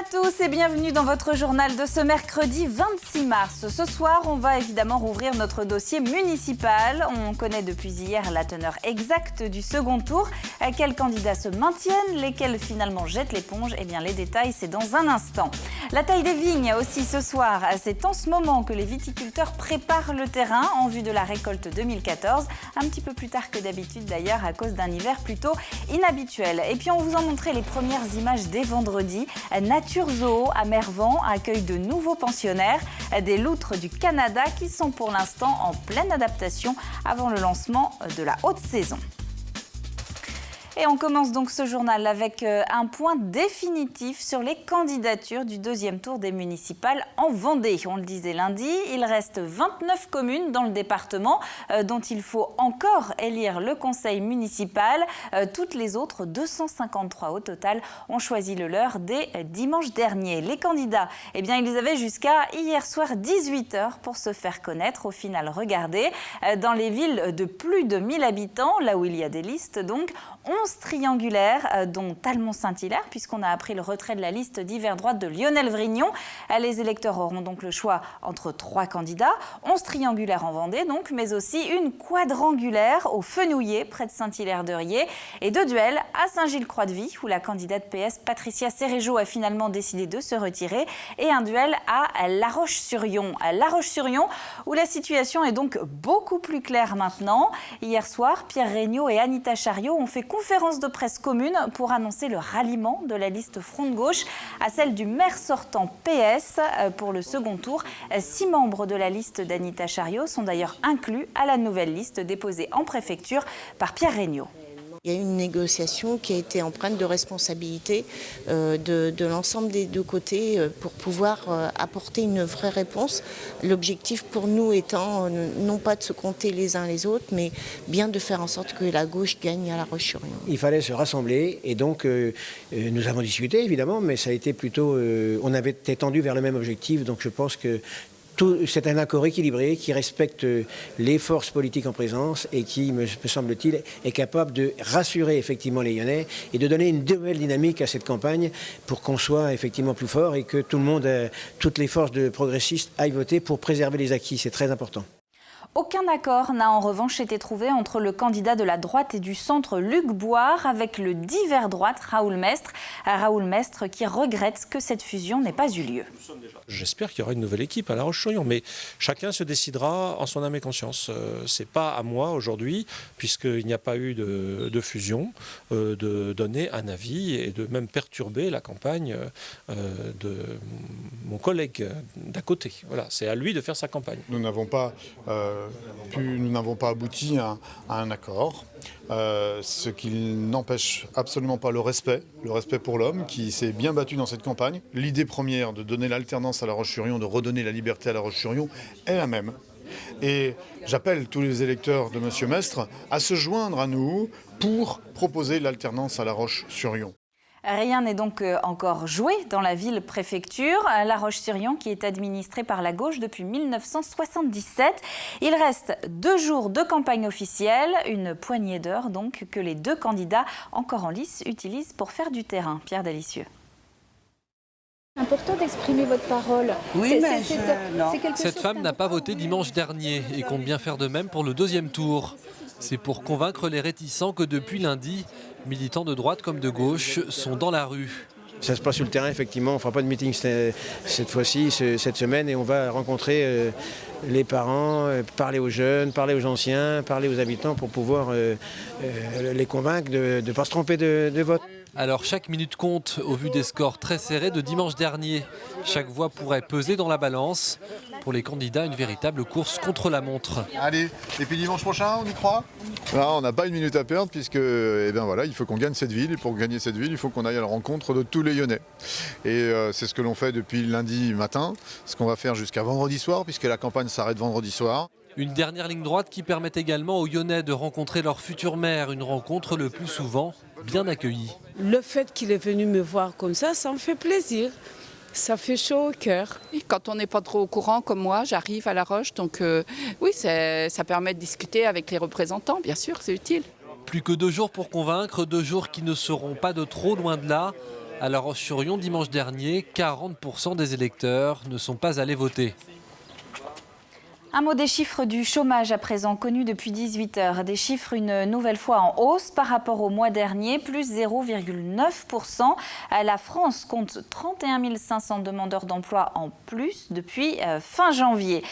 à tous et bienvenue dans votre journal de ce mercredi 26 mars. Ce soir, on va évidemment rouvrir notre dossier municipal. On connaît depuis hier la teneur exacte du second tour. Quels candidats se maintiennent, lesquels finalement jettent l'éponge? Eh bien, les détails, c'est dans un instant. La taille des vignes aussi ce soir. C'est en ce moment que les viticulteurs préparent le terrain en vue de la récolte 2014. Un petit peu plus tard que d'habitude d'ailleurs à cause d'un hiver plutôt inhabituel. Et puis on vous en montrait les premières images dès vendredi. Nature Zoo à Mervan accueille de nouveaux pensionnaires, des loutres du Canada qui sont pour l'instant en pleine adaptation avant le lancement de la haute saison. Et on commence donc ce journal avec un point définitif sur les candidatures du deuxième tour des municipales en Vendée. On le disait lundi, il reste 29 communes dans le département dont il faut encore élire le conseil municipal. Toutes les autres, 253 au total, ont choisi le leur dès dimanche dernier. Les candidats, eh bien, ils avaient jusqu'à hier soir 18h pour se faire connaître. Au final, regardez, dans les villes de plus de 1000 habitants, là où il y a des listes donc, 11 triangulaires, dont Talmont-Saint-Hilaire, puisqu'on a appris le retrait de la liste d'hiver droite de Lionel Vrignon. Les électeurs auront donc le choix entre 3 candidats, 11 triangulaires en Vendée, donc, mais aussi une quadrangulaire au Fenouillet, près de Saint-Hilaire-de-Riez, et 2 duels à Saint-Gilles-Croix-de-Vie, où la candidate PS Patricia Cerejo a finalement décidé de se retirer, et un duel à La Roche-sur-Yon. La Roche-sur-Yon, où la situation est donc beaucoup plus claire maintenant. Hier soir, Pierre Regnault et Anita Chariot ont fait conférence de presse commune pour annoncer le ralliement de la liste Front de Gauche à celle du maire sortant PS pour le second tour. 6 membres de la liste d'Anita Chariot sont d'ailleurs inclus à la nouvelle liste déposée en préfecture par Pierre Regnault. Il y a eu une négociation qui a été empreinte de responsabilité de l'ensemble des deux côtés pour pouvoir apporter une vraie réponse. L'objectif pour nous étant non pas de se compter les uns les autres, mais bien de faire en sorte que la gauche gagne à La Roche-sur-Yon. Il fallait se rassembler et donc nous avons discuté évidemment, mais ça a été plutôt... on avait été tendu vers le même objectif, donc je pense que c'est un accord équilibré qui respecte les forces politiques en présence et qui, me semble-t-il, est capable de rassurer effectivement les Lyonnais et de donner une nouvelle dynamique à cette campagne pour qu'on soit effectivement plus fort et que tout le monde, toutes les forces de progressistes aillent voter pour préserver les acquis. C'est très important. Aucun accord n'a en revanche été trouvé entre le candidat de la droite et du centre Luc Boire avec le d'hiver droite Raoul Mestre. Raoul Mestre qui regrette que cette fusion n'ait pas eu lieu. J'espère qu'il y aura une nouvelle équipe à La Roche-sur-Yon, mais chacun se décidera en son âme et conscience. C'est pas à moi aujourd'hui, puisqu'il n'y a pas eu de fusion, de donner un avis et de même perturber la campagne de mon collègue d'à côté. Voilà, c'est à lui de faire sa campagne. Nous n'avons pas abouti à un accord, ce qui n'empêche absolument pas le respect pour l'homme qui s'est bien battu dans cette campagne. L'idée première de donner l'alternance à La Roche-sur-Yon, de redonner la liberté à La Roche-sur-Yon est la même. Et j'appelle tous les électeurs de M. Mestre à se joindre à nous pour proposer l'alternance à La Roche-sur-Yon. Rien n'est donc encore joué dans la ville-préfecture. La Roche-sur-Yon qui est administrée par la gauche depuis 1977. Il reste 2 jours de campagne officielle, une poignée d'heures donc que les 2 candidats encore en lice utilisent pour faire du terrain. Pierre Dalicieux. C'est important d'exprimer votre parole. Oui, mais Cette femme n'a pas voté dimanche dernier et compte bien faire de même pour le deuxième tour. C'est pour convaincre les réticents que depuis lundi, militants de droite comme de gauche sont dans la rue. Ça se passe sur le terrain, effectivement. On ne fera pas de meeting cette fois-ci, cette semaine, et on va rencontrer les parents, parler aux jeunes, parler aux anciens, parler aux habitants pour pouvoir les convaincre de ne pas se tromper de vote. Alors chaque minute compte au vu des scores très serrés de dimanche dernier. Chaque voix pourrait peser dans la balance. Pour les candidats, une véritable course contre la montre. Allez, et puis dimanche prochain, on y croit ? Non, on n'a pas une minute à perdre puisque il faut qu'on gagne cette ville. Et pour gagner cette ville, il faut qu'on aille à la rencontre de tous les Lyonnais. Et c'est ce que l'on fait depuis lundi matin, ce qu'on va faire jusqu'à vendredi soir puisque la campagne s'arrête vendredi soir. Une dernière ligne droite qui permet également aux Lyonnais de rencontrer leur futur maire. Une rencontre le plus souvent bien accueillie. le fait qu'il est venu me voir comme ça me fait plaisir. Ça fait chaud au cœur. Quand on n'est pas trop au courant, comme moi, j'arrive à La Roche. Donc oui, ça permet de discuter avec les représentants, bien sûr, c'est utile. Plus que 2 jours pour convaincre, 2 jours qui ne seront pas de trop loin de là. À La Roche-sur-Yon, dimanche dernier, 40% des électeurs ne sont pas allés voter. Un mot des chiffres du chômage à présent, connus depuis 18 heures. Des chiffres une nouvelle fois en hausse par rapport au mois dernier, plus 0,9%. La France compte 31 500 demandeurs d'emploi en plus depuis fin janvier.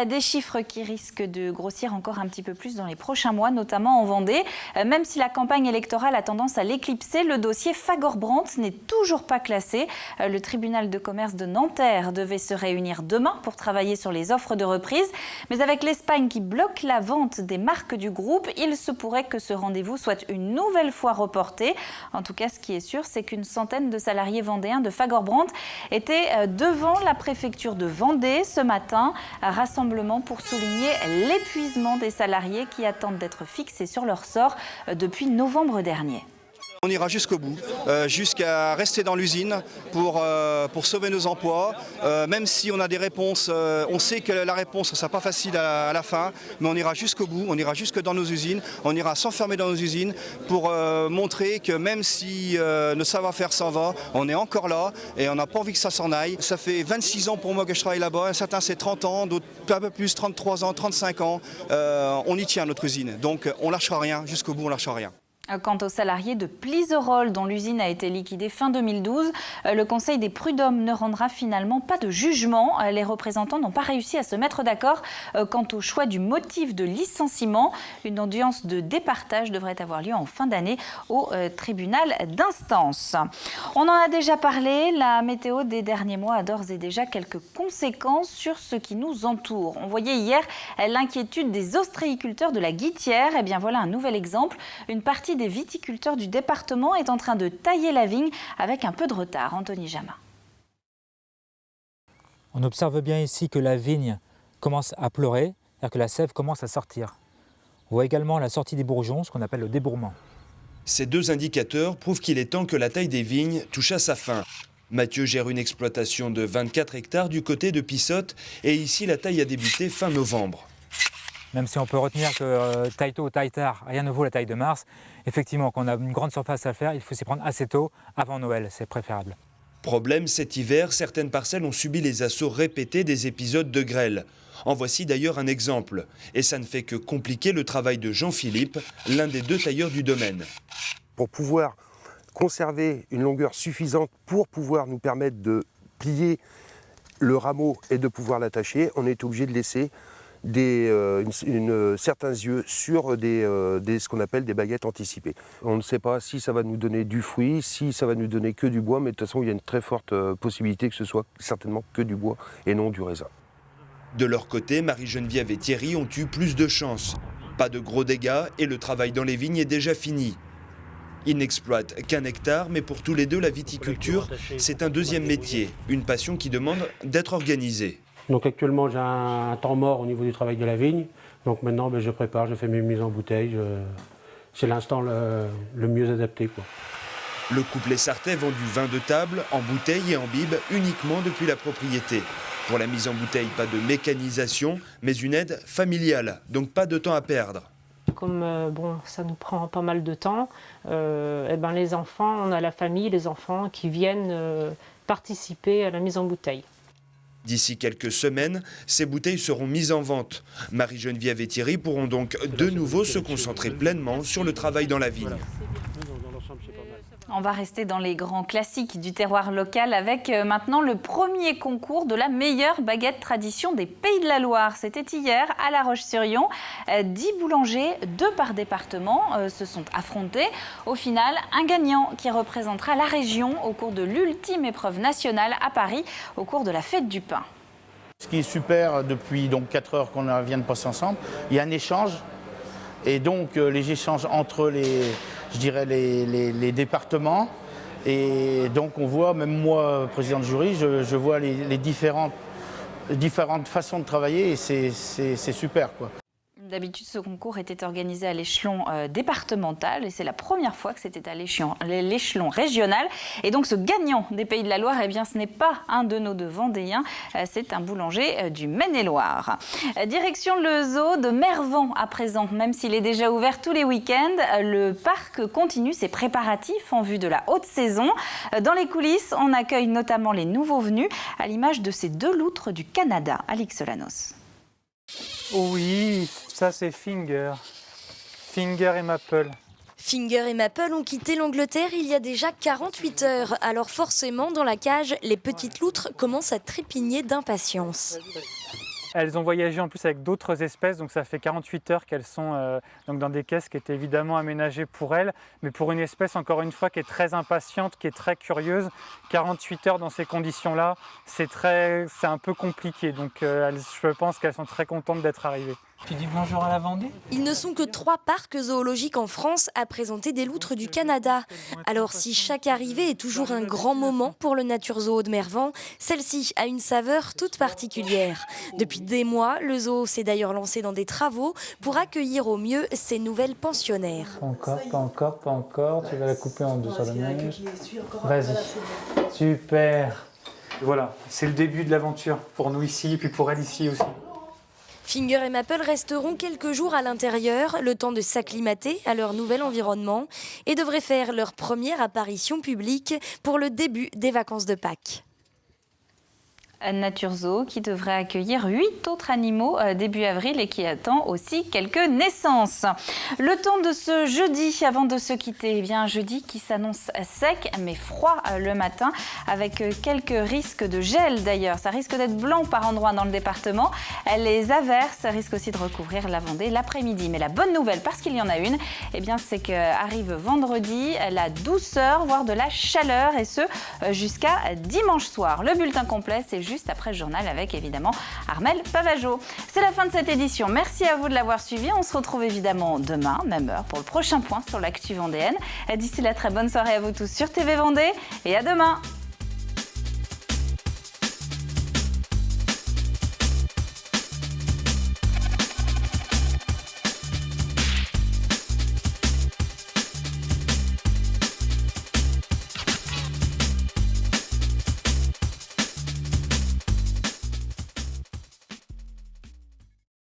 Des chiffres qui risquent de grossir encore un petit peu plus dans les prochains mois, notamment en Vendée. Même si la campagne électorale a tendance à l'éclipser, le dossier Fagor-Brandt n'est toujours pas classé. Le tribunal de commerce de Nanterre devait se réunir demain pour travailler sur les offres de reprise. Mais avec l'Espagne qui bloque la vente des marques du groupe, il se pourrait que ce rendez-vous soit une nouvelle fois reporté. En tout cas, ce qui est sûr, c'est qu'une centaine de salariés vendéens de Fagor-Brandt étaient devant la préfecture de Vendée ce matin. Un rassemblement pour souligner l'épuisement des salariés qui attendent d'être fixés sur leur sort depuis novembre dernier. On ira jusqu'au bout, jusqu'à rester dans l'usine pour sauver nos emplois. Même si on a des réponses, on sait que la réponse ne sera pas facile à la fin, mais on ira jusqu'au bout, on ira jusque dans nos usines, on ira s'enfermer dans nos usines pour montrer que même si le savoir-faire s'en va, on est encore là et on n'a pas envie que ça s'en aille. Ça fait 26 ans pour moi que je travaille là-bas, certains c'est 30 ans, d'autres un peu plus, 33 ans, 35 ans. On y tient notre usine, donc on ne lâchera rien, jusqu'au bout on ne lâchera rien. Quant aux salariés de Pliserolles, dont l'usine a été liquidée fin 2012, le Conseil des prud'hommes ne rendra finalement pas de jugement. Les représentants n'ont pas réussi à se mettre d'accord quant au choix du motif de licenciement. Une audience de départage devrait avoir lieu en fin d'année au tribunal d'instance. On en a déjà parlé, la météo des derniers mois a d'ores et déjà quelques conséquences sur ce qui nous entoure. On voyait hier l'inquiétude des ostréiculteurs de la Guittière. Et bien voilà un nouvel exemple. Une partie des viticulteurs du département est en train de tailler la vigne avec un peu de retard. Anthony Jamin. On observe bien ici que la vigne commence à pleurer, c'est-à-dire que la sève commence à sortir. On voit également la sortie des bourgeons, ce qu'on appelle le débourrement. Ces deux indicateurs prouvent qu'il est temps que la taille des vignes touche à sa fin. Mathieu gère une exploitation de 24 hectares du côté de Pissotte et ici la taille a débuté fin novembre. Même si on peut retenir que taille tôt ou taille tard, rien ne vaut la taille de mars, effectivement, quand on a une grande surface à faire, il faut s'y prendre assez tôt, avant Noël, c'est préférable. Problème, cet hiver, certaines parcelles ont subi les assauts répétés des épisodes de grêle. En voici d'ailleurs un exemple. Et ça ne fait que compliquer le travail de Jean-Philippe, l'un des deux tailleurs du domaine. Pour pouvoir conserver une longueur suffisante pour pouvoir nous permettre de plier le rameau et de pouvoir l'attacher, on est obligé de laisser certains yeux sur ce qu'on appelle des baguettes anticipées. On ne sait pas si ça va nous donner du fruit, si ça va nous donner que du bois, mais de toute façon il y a une très forte possibilité que ce soit certainement que du bois et non du raisin. De leur côté, Marie-Geneviève et Thierry ont eu plus de chance. Pas de gros dégâts et le travail dans les vignes est déjà fini. Ils n'exploitent qu'un hectare, mais pour tous les deux, la viticulture, c'est un deuxième métier, une passion qui demande d'être organisée. Donc actuellement j'ai un temps mort au niveau du travail de la vigne, donc maintenant je prépare, je fais mes mises en bouteille, c'est l'instant le mieux adapté, quoi. Le couplet sartais vend du vin de table, en bouteille et en bibe, uniquement depuis la propriété. Pour la mise en bouteille, pas de mécanisation, mais une aide familiale, donc pas de temps à perdre. Comme ça nous prend pas mal de temps, les enfants, on a la famille, les enfants qui viennent participer à la mise en bouteille. D'ici quelques semaines, ces bouteilles seront mises en vente. Marie-Geneviève et Thierry pourront donc de nouveau se concentrer pleinement sur le travail dans la vigne. On va rester dans les grands classiques du terroir local avec maintenant le premier concours de la meilleure baguette tradition des Pays de la Loire. C'était hier à La Roche-sur-Yon. 10 boulangers, 2 par département, se sont affrontés. Au final, un gagnant qui représentera la région au cours de l'ultime épreuve nationale à Paris, au cours de la fête du pain. Ce qui est super depuis 4 heures qu'on vient de passer ensemble, il y a un échange. Et donc les échanges entre les départements. Et donc on voit, même moi, président de jury, je vois les différentes façons de travailler et c'est super, quoi. D'habitude, ce concours était organisé à l'échelon départemental et c'est la première fois que c'était à l'échelon régional. Et donc, ce gagnant des Pays de la Loire, eh bien, ce n'est pas un de nos deux Vendéens, c'est un boulanger du Maine-et-Loire. Direction le zoo de Mervan à présent. Même s'il est déjà ouvert tous les week-ends, le parc continue ses préparatifs en vue de la haute saison. Dans les coulisses, on accueille notamment les nouveaux venus, à l'image de ces 2 loutres du Canada. Alix Solanos. Oui, ça c'est Finger. Finger et Maple. Finger et Maple ont quitté l'Angleterre il y a déjà 48 heures. Alors forcément, dans la cage, les petites loutres commencent à trépigner d'impatience. Elles ont voyagé en plus avec d'autres espèces, donc ça fait 48 heures qu'elles sont donc dans des caisses qui étaient évidemment aménagées pour elles. Mais pour une espèce, encore une fois, qui est très impatiente, qui est très curieuse, 48 heures dans ces conditions-là, c'est un peu compliqué. Donc je pense qu'elles sont très contentes d'être arrivées. Tu dis bonjour à la Vendée ? Ils ne sont que 3 parcs zoologiques en France à présenter des loutres du Canada. Alors si chaque arrivée est toujours un grand moment pour le Nature Zoo de Mervan, celle-ci a une saveur toute particulière. Depuis des mois, le zoo s'est d'ailleurs lancé dans des travaux pour accueillir au mieux ses nouvelles pensionnaires. Pas encore. Tu vas la couper en 2 sur la manche. Vas-y. Super. Voilà, c'est le début de l'aventure pour nous ici et puis pour elle ici aussi. Finger et Maple resteront quelques jours à l'intérieur, le temps de s'acclimater à leur nouvel environnement et devraient faire leur première apparition publique pour le début des vacances de Pâques. Nature Zoo qui devrait accueillir 8 autres animaux début avril et qui attend aussi quelques naissances. Le temps de ce jeudi avant de se quitter, eh bien un jeudi qui s'annonce sec mais froid le matin avec quelques risques de gel d'ailleurs. Ça risque d'être blanc par endroits dans le département. Les averses risquent aussi de recouvrir la Vendée l'après-midi. Mais la bonne nouvelle, parce qu'il y en a une, eh bien c'est qu'arrive vendredi la douceur, voire de la chaleur et ce jusqu'à dimanche soir. Le bulletin complet, c'est juste après le journal avec évidemment Armelle Pavageau. C'est la fin de cette édition. Merci à vous de l'avoir suivi. On se retrouve évidemment demain, même heure, pour le prochain point sur l'actu vendéenne. D'ici là, très bonne soirée à vous tous sur TV Vendée et à demain.